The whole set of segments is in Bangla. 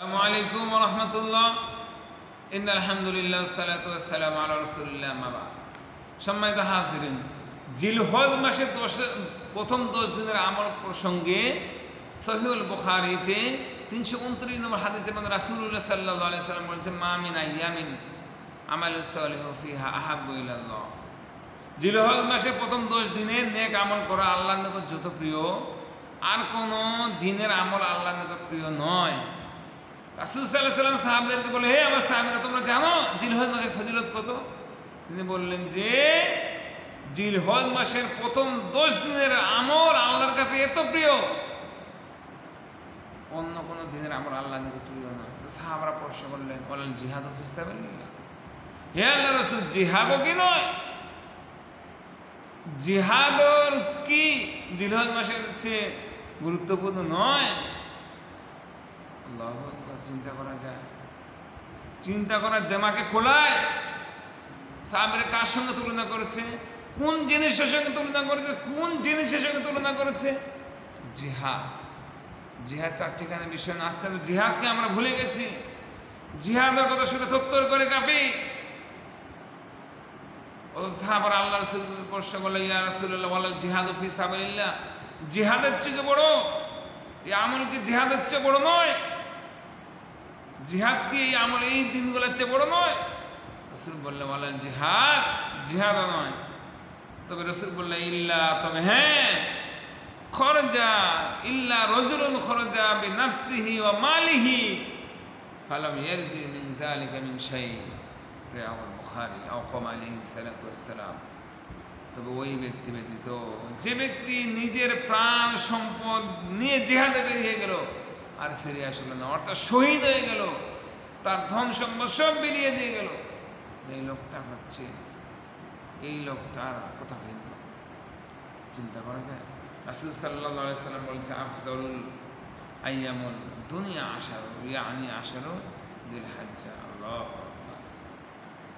আসসালামু আলাইকুম ওয়া রাহমাতুল্লাহ। ইন্নাল হামদুলিল্লাহ ওয়াসসালাতু ওয়াসসালামু আলা রাসূলিল্লাহ আম্মা বা'দ। সম্মানিত হাজিরিন, জিলহজ মাসের প্রথম 10 দিনের আমল প্রসঙ্গে সহিহুল বুখারীতে 329 নম্বর হাদিসে মানে রাসূলুল্লাহ সাল্লাল্লাহু আলাইহি সাল্লাম বলেছেন, মা মিন আইয়ামিন আমালুস সালিহু ফিহা আহাব্বু ইলাল্লাহ। জিলহজ মাসের প্রথম 10 দিনে নেক আমল করা আল্লাহর নিকট যত প্রিয়, আর কোন দিনের আমল আল্লাহর নিকট প্রিয় নয়। রাসূল সাল্লাল্লাহু আলাইহি সাল্লাম সাহাবাদেরকে বলে, হে আমার সাহাবীরা, তোমরা জানো জিলহজ মাসের ফজিলত কত? তিনি বললেন যে জিলহজ মাসের প্রথম 10 দিনের আমল আল্লাহর কাছে এত প্রিয়, অন্য কোন দিনের আমল আল্লাহর কাছে প্রিয় নয়। সাহাবারা প্রশ্ন করলেন, বলেন জিহাদ ফি সাবিলিল্লাহ, হে আল্লাহর রাসূল, জিহাদও কি নয়? জিহাদর কি জিলহজ মাসের চেয়ে গুরুত্বপূর্ণ নয়? আল্লাহু আকবার। চিন্তা করা যায়, চিন্তা করার দেমাকে খোলায়। সাহাবীরা কার সঙ্গে তুলনা করেছে? কোন জিনিসের সঙ্গে তুলনা করেছে? কোন জিনিসের সঙ্গে তুলনা করেছে? জিহাদ। জিহাদ চারটিখানে বিষয় না। আজকাল জিহাদকে আমরা ভুলে গেছি। জিহাদের কথা শুনে থরথর করে কাঁপি। ও সাহাবারা আল্লাহ রাসূল প্রশ্ন করলো, ইয়া রাসূলুল্লাহ, ওয়ালাল জিহাদু ফি সাবিলিল্লাহ, জিহাদের চেয়ে বড় এই আমল কি জিহাদের চেয়ে বড় নয়? জিহাদ কি এই আমল এই দিনগুলোর চেয়ে বড় নয়? রাসূল বললেন, ওয়ালাল জিহাদ, জিহাদ নয়। তবে রাসূল বললেন, ইল্লা, তবে হ্যাঁ, খরজা, ইল্লা রাজুলুন খরজা বিনাফসিহি ওয়া মালিহি ফালাম ইয়ারজি মিন যালিকা মিন শাই, রাওয়াহুল বুখারী আও কামা আলাইহিস সালাতু ওয়াস সালাম। তবে ওই ব্যক্তি ব্যতীত যে ব্যক্তি নিজের প্রাণ সম্পদ নিয়ে জিহাদে বেরিয়ে গেল আর ফিরে আসলো না, অর্থাৎ শহীদ হয়ে গেল, তার ধন সম্পদ সব বিলিয়ে দিয়ে গেল, এই লোকটা হচ্ছে, এই লোকটার কথা ভিন্ন। চিন্তা করা যায়। রাসূল সাল্লাল্লাহু আলাইহি সাল্লাম বলেছে, আফজালুল আইয়ামুল দুনিয়া আশারু, ইয়ানি আশারু জিলহজ্জা। আল্লাহু আকবার।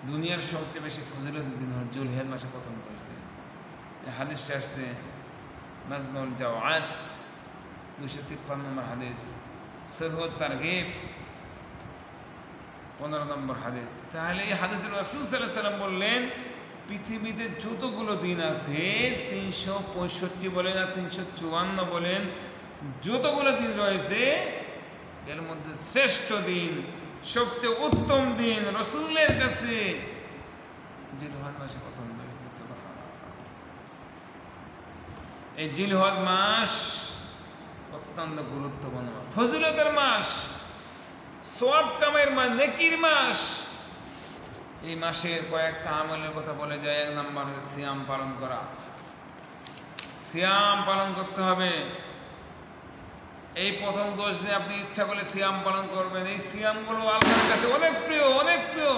দুনিয়ার সবচেয়ে বেশি ফজিলতের দিন হল জিলহজ মাসের প্রথম 10 দিন। এই হাদিসটা আসছে মাজমুল জাওয়াদ 253 নম্বর হাদিস, সহিহ তারগীব 15 নম্বর হাদিস। তাহলে এই হাদিসে রাসূল সাল্লাল্লাহু আলাইহি সাল্লাম বললেন, পৃথিবীতে যতগুলো দিন আছে 365 বলেন আর 354 বলেন, যতগুলো দিন রয়েছে এর মধ্যে শ্রেষ্ঠ দিন, সবচেয়ে উত্তম দিন রাসূলের কাছে জিলহজ মাসে প্রথম দিন। এই জিলহজ মাস অত্যন্ত গুরুত্বপূর্ণ মাস, ফজিলতের মাস, সওয়াব কামাইয়ের মাস, নেকির মাস। এই মাসের কয়েকটা আমলের কথা বলে যায়। 1 নম্বর হচ্ছে সিয়াম পালন করা। সিয়াম পালন করতে হবে। এই প্রথম 10 দিনে আপনি ইচ্ছা করলে সিয়াম পালন করবেন। এই সিয়ামগুলো আল্লাহর কাছে অনেক প্রিয়, অনেক প্রিয়।